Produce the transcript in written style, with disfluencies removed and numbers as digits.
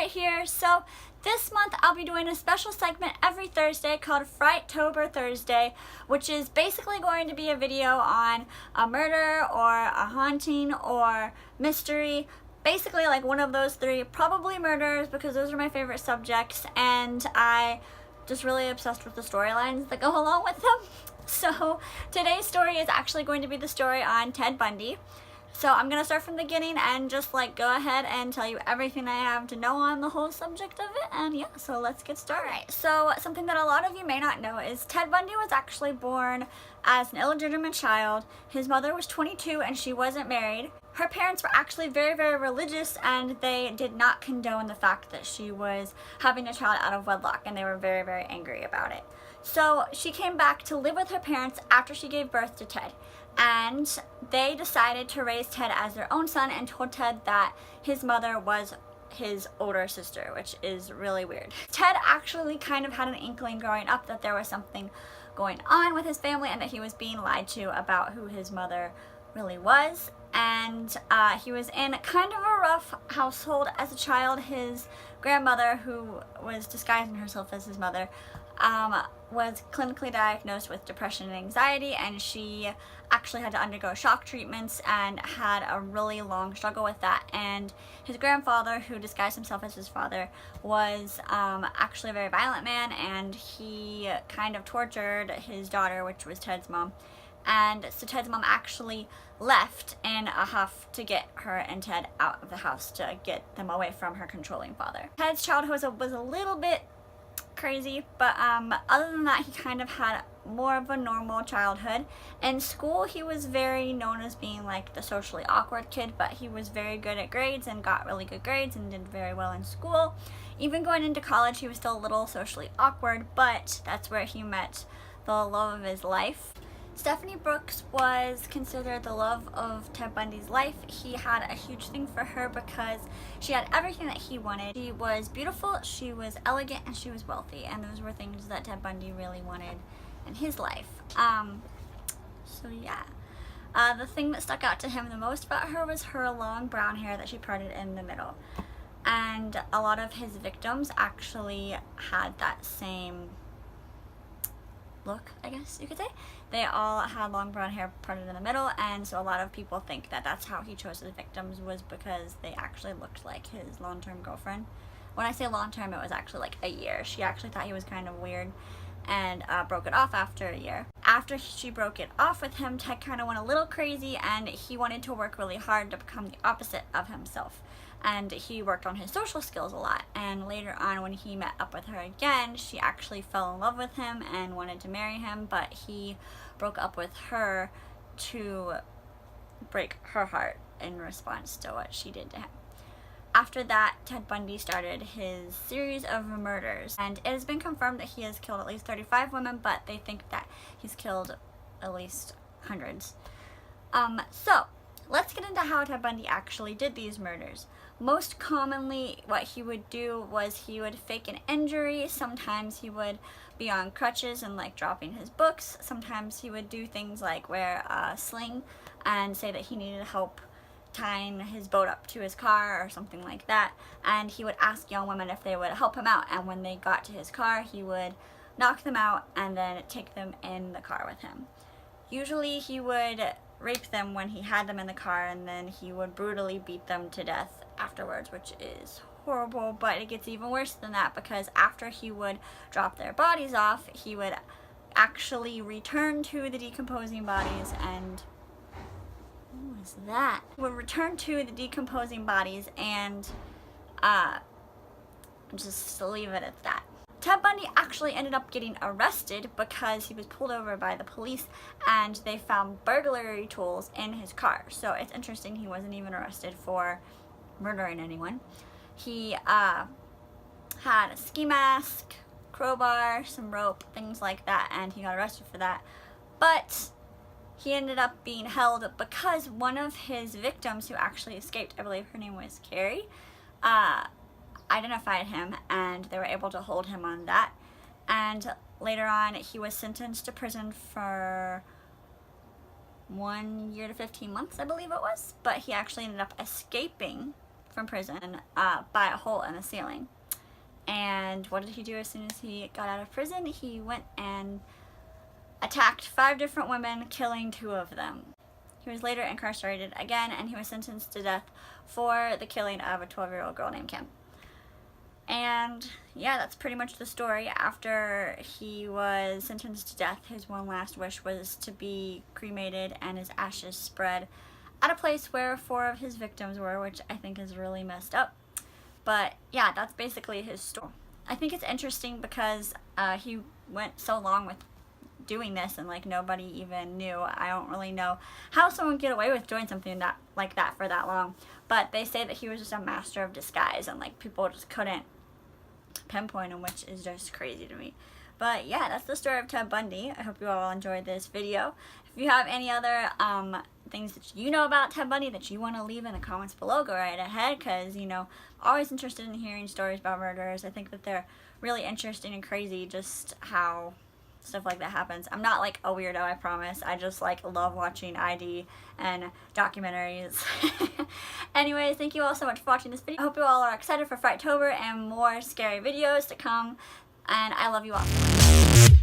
right here. So this month I'll be doing a special segment every Thursday called Frightober Thursday, which is basically going to be a video on a murder or a haunting or mystery. Basically like one of those three, probably murders because those are my favorite subjects and I just really obsessed with the storylines that go along with them. So today's story is actually going to be the story on Ted Bundy. So I'm going to start from the beginning and just like go ahead and tell you everything I have to know on the whole subject of it. And yeah, so let's get started. Right, so something that a lot of you may not know is Ted Bundy was actually born as an illegitimate child. His mother was 22 and she wasn't married. Her parents were actually very, very religious and they did not condone the fact that she was having a child out of wedlock, and they were very, very angry about it. So she came back to live with her parents after she gave birth to Ted. And they decided to raise Ted as their own son and told Ted that his mother was his older sister, which is really weird. Ted actually kind of had an inkling growing up that there was something going on with his family and that he was being lied to about who his mother really was. And he was in kind of a rough household as a child. His grandmother, who was disguising herself as his mother, was clinically diagnosed with depression and anxiety, and she actually had to undergo shock treatments and had a really long struggle with that. And his grandfather, who disguised himself as his father, was actually a very violent man, and he kind of tortured his daughter, which was Ted's mom. And so Ted's mom actually left in a huff to get her and Ted out of the house to get them away from her controlling father. Ted's childhood was a little bit crazy, but other than that, he kind of had more of a normal childhood. In school, he was very known as being like the socially awkward kid, but he was very good at grades and got really good grades and did very well in school. Even going into college, he was still a little socially awkward, but that's where he met the love of his life. Stephanie Brooks was considered the love of Ted Bundy's life. He had a huge thing for her because she had everything that he wanted. She was beautiful, she was elegant, and she was wealthy, and those were things that Ted Bundy really wanted in his life. So yeah. The thing that stuck out to him the most about her was her long brown hair that she parted in the middle. And a lot of his victims actually had that same look, I guess you could say. They all had long brown hair parted in the middle, and so a lot of people think that that's how he chose his victims, was because they actually looked like his long-term girlfriend. When I say long-term, it was actually like a year. She actually thought he was kind of weird and broke it off after a year. After she broke it off with him, Ted kind of went a little crazy and he wanted to work really hard to become the opposite of himself. And he worked on his social skills a lot, and later on when he met up with her again, she actually fell in love with him and wanted to marry him, but he broke up with her to break her heart in response to what she did to him. After that, Ted Bundy started his series of murders, and it has been confirmed that he has killed at least 35 women, but they think that he's killed at least hundreds. So let's get into how Ted Bundy actually did these murders. Most commonly, what he would do was he would fake an injury. Sometimes he would be on crutches and like dropping his books. Sometimes he would do things like wear a sling and say that he needed help tying his boat up to his car or something like that. And he would ask young women if they would help him out. And when they got to his car, he would knock them out and then take them in the car with him. Usually he would rape them when he had them in the car, and then he would brutally beat them to death afterwards, which is horrible. But it gets even worse than that, because after he would drop their bodies off, he would actually return to the decomposing bodies and what was that? Would return to the decomposing bodies and just leave it at that. Ted Bundy actually ended up getting arrested because he was pulled over by the police and they found burglary tools in his car. So it's interesting, he wasn't even arrested for murdering anyone. He had a ski mask, crowbar, some rope, things like that, and he got arrested for that. But he ended up being held because one of his victims, who actually escaped, I believe her name was Carrie, identified him, and they were able to hold him on that. And later on, he was sentenced to prison for 1 year to 15 months, I believe it was. But he actually ended up escaping from prison by a hole in the ceiling. And what did he do as soon as he got out of prison? He went and attacked 5 different women, killing 2 of them. He was later incarcerated again, and he was sentenced to death for the killing of a 12-year-old girl named Kim. And yeah, that's pretty much the story. After he was sentenced to death, his one last wish was to be cremated and his ashes spread at a place where 4 of his victims were, which I think is really messed up. But yeah, that's basically his story. I think it's interesting because he went so long with doing this and like nobody even knew. I don't really know how someone would get away with doing something like that for that long. But they say that he was just a master of disguise and like people just couldn't pinpoint him, which is just crazy to me. But yeah, that's the story of Ted Bundy. I hope you all enjoyed this video. If you have any other things that you know about Ted Bundy that you want to leave in the comments below, go right ahead, because you know, I'm always interested in hearing stories about murderers. I think that they're really interesting and crazy, just how stuff like that happens. I'm not like a weirdo, I promise. I just like love watching ID and documentaries. Anyways, thank you all so much for watching this video. I hope you all are excited for Frightober and more scary videos to come, and I love you all so much.